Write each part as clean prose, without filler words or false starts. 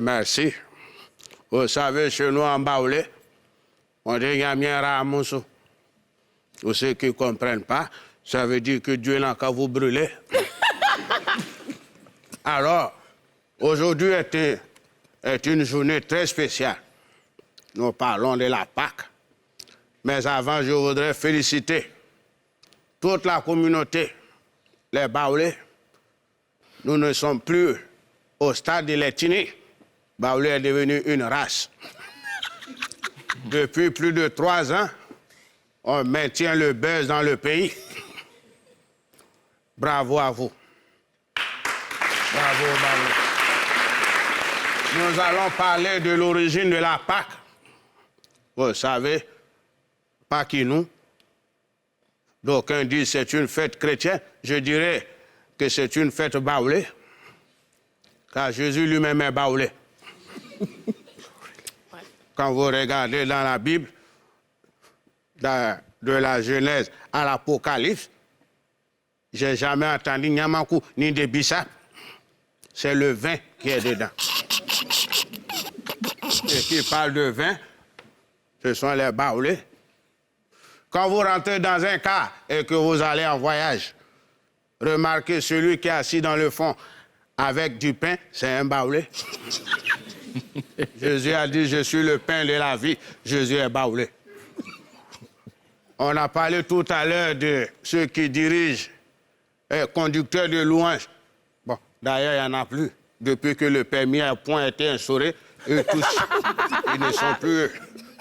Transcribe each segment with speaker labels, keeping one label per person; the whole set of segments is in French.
Speaker 1: remercie. Vous savez, chez nous en Baoulé, on dit Nyamiera Amoussou. Pour ceux qui ne comprennent pas, ça veut dire que Dieu n'a qu'à vous brûler. Alors, aujourd'hui est une journée très spéciale. Nous parlons de la Pâque. Mais avant, je voudrais féliciter toute la communauté, les Baoulés. Nous ne sommes plus au stade de l'ethnie. Baoulé est devenu une race. Depuis plus de 3 ans, on maintient le buzz dans le pays. Bravo à vous. Bravo, Baoulé. Nous allons parler de l'origine de la Pâque. Vous savez, Paquinou, d'aucuns disent que c'est une fête chrétienne. Je dirais que c'est une fête Baoulé, car Jésus lui-même est Baoulé. Quand vous regardez dans la Bible, de la Genèse à l'Apocalypse, j'ai jamais entendu Nyamakou ni de Bissap. C'est le vin qui est dedans. Et qui parle de vin, ce sont les Baoulés. Quand vous rentrez dans un car et que vous allez en voyage, remarquez celui qui est assis dans le fond avec du pain, c'est un Baoulé. Jésus a dit, je suis le pain de la vie. Jésus est Baoulé. On a parlé tout à l'heure de ceux qui dirigent, conducteurs de louanges. Bon, d'ailleurs, il n'y en a plus. Depuis que le permis à point a été instauré, eux tous, ils ne sont plus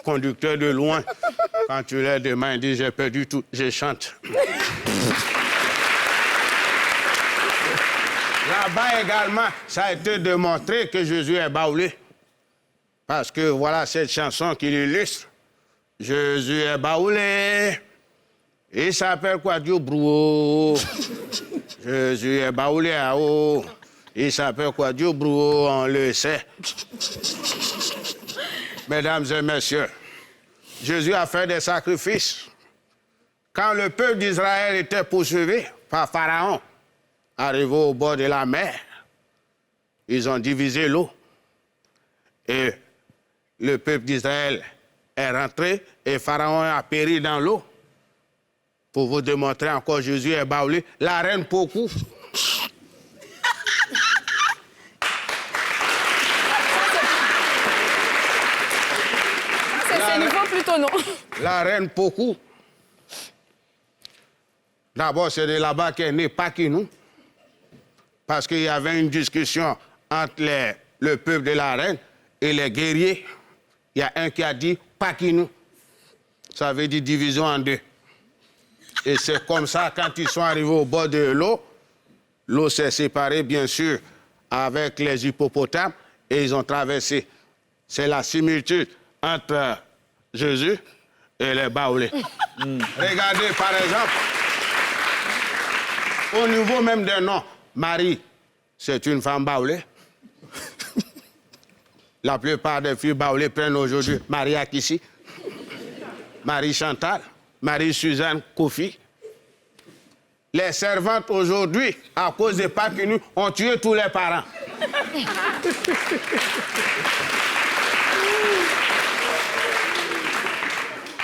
Speaker 1: conducteurs de louanges. Quand tu leur demandes, ils disent, j'ai perdu tout, je chante. Là-bas également, ça a été démontré que Jésus est Baoulé. Parce que voilà cette chanson qui l'illustre. Jésus est Baoulé. Il s'appelle quoi, Dieu Brouhaud. Jésus est Baoulé à haut. Il s'appelle quoi, Dieu Brouhaud, on le sait. Mesdames et messieurs, Jésus a fait des sacrifices. Quand le peuple d'Israël était poursuivi par Pharaon, arrivé au bord de la mer, ils ont divisé l'eau. Et le peuple d'Israël est rentré et Pharaon a péri dans l'eau. Pour vous démontrer encore, Jésus est Baoulé. La reine Pokou.
Speaker 2: C'est niveau plutôt non.
Speaker 1: La reine Pokou. D'abord, c'est de là-bas qu'est né Paquinou. Parce qu'il y avait une discussion entre le peuple de la reine et les guerriers. Il y a un qui a dit Paquinou. Ça veut dire division en deux. Et c'est comme ça, quand ils sont arrivés au bord de l'eau s'est séparée, bien sûr, avec les hippopotames, et ils ont traversé. C'est la similitude entre Jésus et les Baoulés. Regardez, par exemple, au niveau même des noms, Marie, c'est une femme Baoulée. La plupart des filles Baoulées prennent aujourd'hui Marie Akissi, Marie Chantal, Marie Suzanne Kofi. Les servantes aujourd'hui, à cause des Paquinou, ont tué tous les parents.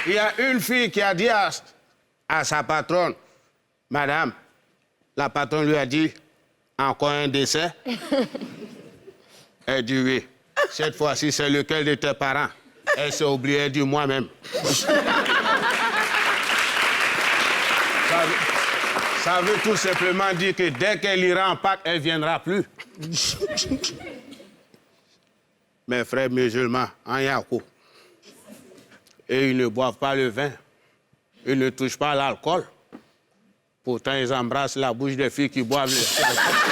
Speaker 1: Il y a une fille qui a dit à sa patronne, Madame, la patronne lui a dit, encore un décès? Elle dit oui. Cette fois-ci, c'est lequel de tes parents? Elle s'est oubliée, elle dit moi-même. Ça veut tout simplement dire que dès qu'elle ira en Pâques, elle ne viendra plus. Mes frères musulmans, en Yakou, et ils ne boivent pas le vin, ils ne touchent pas l'alcool. Pourtant, ils embrassent la bouche des filles qui boivent l'alcool.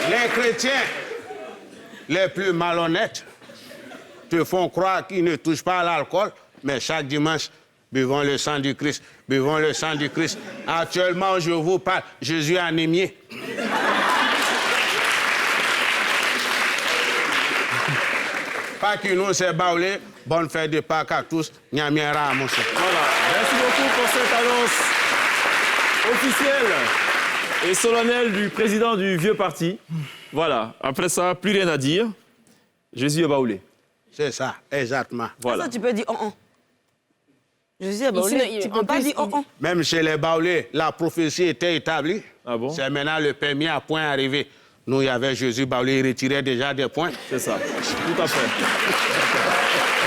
Speaker 1: Les chrétiens les plus malhonnêtes te font croire qu'ils ne touchent pas à l'alcool, mais chaque dimanche, buvons le sang du Christ, buvons le sang du Christ. Actuellement, je vous parle, Jésus est anémié. Paquinou, c'est Baoulé. Bonne fête de Pâques à tous. Nyamiera Amoussou.
Speaker 3: Voilà. Merci beaucoup pour cette annonce officielle.
Speaker 2: et solennel du président du vieux parti. Voilà, après ça, plus rien à dire. Jésus est baoulé.
Speaker 1: C'est ça, exactement.
Speaker 2: Voilà.
Speaker 3: Ça, tu peux dire oh. Jésus est baoulé, tu peux pas dire oh.
Speaker 1: Même chez les baoulés, la prophétie était établie.
Speaker 2: Ah bon?
Speaker 1: C'est maintenant le permis à point arrivé. Nous, il y avait Jésus baoulé, il retirait déjà des points.
Speaker 2: C'est ça, tout à fait.